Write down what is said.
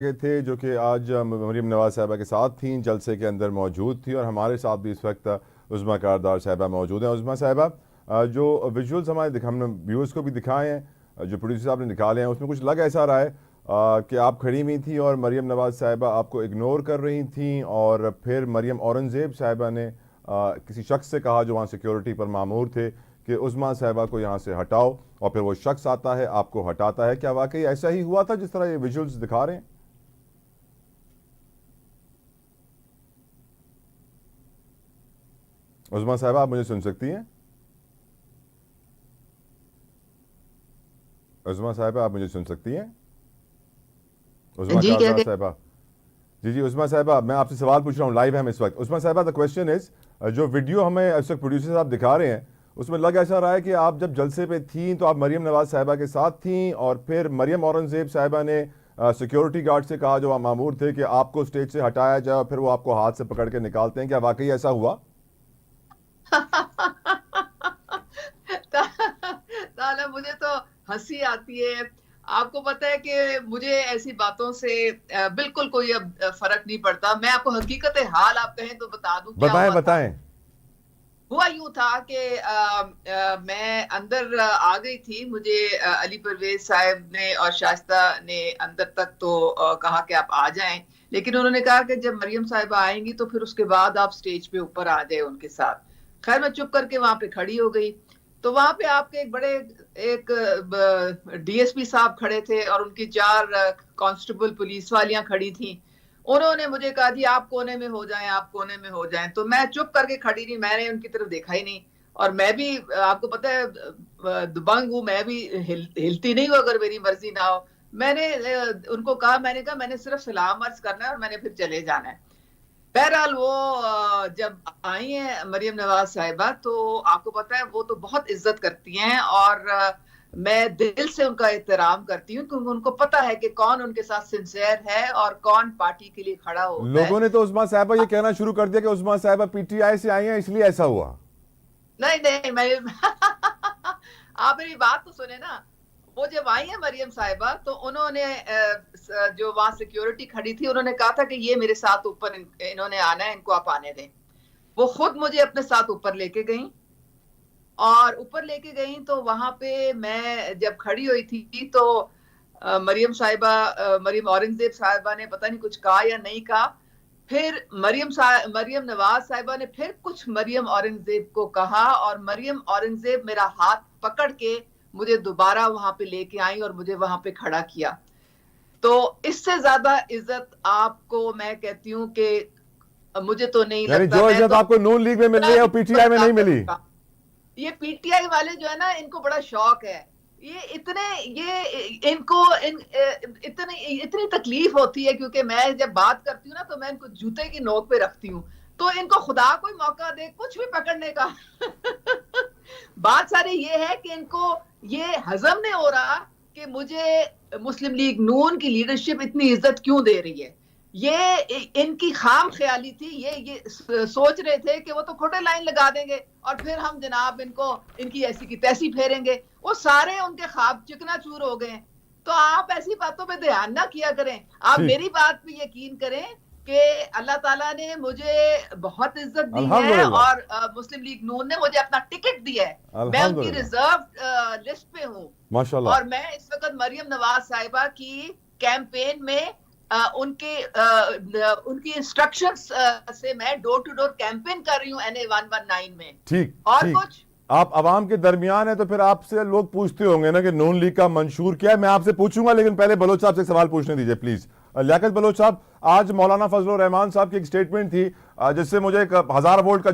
के थे जो कि आज मरीम नवाज साहिबा के साथ थी, जलसे के अंदर मौजूद थी और हमारे साथ भी इस वक्त उज़्मा कारदार साहिबा मौजूद हैं। उज़्मा साहिबा, जो विजुअल्स हमारे हमने व्यूअर्स को भी दिखाए हैं, जो प्रोड्यूसर साहब ने निकाले हैं, उसमें कुछ लग ऐसा रहा है कि आप खड़ी हुई थी और मरीम नवाज साहिबा आपको इग्नोर कर रही थी और फिर मरीम औरंगज़ेब साहिबा ने किसी शख्स से कहा जो वहाँ सिक्योरिटी पर मामूर थे कि उज़्मा साहिबा को यहाँ से हटाओ, और फिर वो शख्स आता है आपको हटाता है। क्या वाकई ऐसा ही हुआ था जिस तरह ये विजुअल्स दिखा रहे हैं? उज़्मा साहिबा, आप मुझे सुन सकती हैं? उज़्मा साहिबा, आप मुझे सुन सकती हैं? उज़्मा जी क्या कारदार कह साहिबा, जी जी। उज़्मा साहिबा, मैं आपसे सवाल पूछ रहा हूँ, लाइव है हम इस वक्त। उज़्मा साहिबा, द क्वेश्चन इज, जो वीडियो हमें इस वक्त प्रोड्यूसर साहब दिखा रहे हैं उसमें लग ऐसा रहा है कि आप जब जलसे पे थी तो आप मरीम नवाज साहिबा के साथ थी और फिर मरीम औरंगज़ेब साहिबा ने सिक्योरिटी गार्ड से कहा जो मामूर थे कि आपको स्टेज से हटाया जाए और फिर वो आपको हाथ से पकड़ के निकालते हैं। क्या वाकई ऐसा हुआ? ताला मुझे तो हंसी आती है। आपको पता है कि मुझे ऐसी बातों से बिल्कुल कोई अब फर्क नहीं पड़ता। मैं आपको हकीकत हाल आप कहें तो बता दूं क्या बताएं हुआ था। बताएं। हुआ यूं था कि मैं अंदर आ गई थी। मुझे अली परवेज साहब ने और शाइस्ता ने अंदर तक तो कहा कि आप आ जाएं, लेकिन उन्होंने कहा कि जब मरियम साहिबा आएंगी तो फिर उसके बाद आप स्टेज पे ऊपर आ जाए उनके साथ। खैर मैं चुप करके वहां पे खड़ी हो गई। तो वहां पे आपके एक बड़े एक डीएसपी साहब खड़े थे और उनकी 4 कांस्टेबल पुलिस वालियां खड़ी थी। उन्होंने मुझे कहा जी आप कोने में हो जाएं, आप कोने में हो जाएं। तो मैं चुप करके खड़ी रही, मैंने उनकी तरफ देखा ही नहीं। और मैं भी आपको पता है दबंग हूं, मैं भी हिलती नहीं हूं अगर मेरी मर्जी ना हो। मैंने उनको कहा, मैंने कहा मैंने सिर्फ सलाम अर्ज करना है और मैंने फिर चले जाना है। बहरहाल वो जब आई हैं मरियम नवाज साहिबा तो आपको पता है वो तो बहुत इज्जत करती हैं और मैं दिल से उनका एहतराम करती हूँ क्योंकि उनको पता है कि कौन उनके साथ सिंसियर है और कौन पार्टी के लिए खड़ा होता है। लोगों ने तो उज़्मा साहिबा ये कहना शुरू कर दिया कि उज़्मा साहिबा पीटीआई से आई हैं इसलिए ऐसा हुआ। नहीं नहीं मैं आप मेरी बात तो सुने ना। वो जब आई है मरियम साहिबा तो उन्होंने जो वहां सिक्योरिटी खड़ी थी उन्होंने कहा था कि ये मेरे साथ ऊपर इन्होंने आना है, इनको आप आने दें। वो खुद मुझे अपने साथ ऊपर लेके गई और ऊपर लेके गई तो वहां पे मैं जब खड़ी हुई थी तो मरियम औरंगजेब साहिबा ने पता नहीं कुछ कहा या नहीं कहा। फिर मरियम नवाज साहिबा ने फिर कुछ मरियम औरंगजेब को कहा और मरियम औरंगजेब मेरा हाथ पकड़ के मुझे दोबारा वहां पे लेके आई और मुझे वहां पे खड़ा किया। तो इससे ज्यादा इज्जत आपको मैं कहती हूँ कि मुझे तो नहीं यानी लगता। जो मैं इज्जत तो आपको नून लीग में मिल रही है वो पीटीआई में नहीं मिली। ये पीटीआई वाले जो है ना इनको बड़ा शौक है। ये इतने ये इनको इतनी इतनी तकलीफ होती है क्योंकि मैं जब बात करती हूँ ना तो मैं इनको जूते की नोक पे रखती हूँ। तो इनको खुदा कोई मौका दे कुछ भी पकड़ने का। बात सारी ये है कि इनको ये हजम नहीं हो रहा कि मुझे मुस्लिम लीग नून की लीडरशिप इतनी इज्जत क्यों दे रही है। ये इनकी खाम ख्याली थी। ये सोच रहे थे कि वो तो खोटे लाइन लगा देंगे और फिर हम जनाब इनको इनकी ऐसी की तैसी फेरेंगे। वो सारे उनके ख्वाब चिकनाचूर हो गए। तो आप ऐसी बातों पे ध्यान ना किया करें। आप ठीक। मेरी बात पे यकीन करें कि अल्लाह ताला ने मुझे बहुत इज्जत दी है अल्हम्दुलिल्लाह। और मुस्लिम लीग नून ने मुझे अपना टिकट दिया है। मैं उनकी अल्हम्दुलिल्लाह। रिजर्व लिस्ट पे हूँ माशाल्लाह। और मैं इस वक्त मरियम नवाज साहिबा की कैंपेन में उनकी इंस्ट्रक्शंस से मैं डोर टू डोर कैंपेन कर रही हूँ NA 119 में। ठीक और ठीक। कुछ आप अवाम के दरमियान है तो फिर आपसे लोग पूछते होंगे ना कि नून लीग का मंशूर क्या है। मैं आपसे पूछूंगा लेकिन पहले बलोच साहब से एक सवाल पूछने दीजिए प्लीज। लियाकत बलोच साहब, आज मौलाना फजल रहमान साहब की एक स्टेटमेंट थी जिससे मुझे एक 1000 वोल्ट का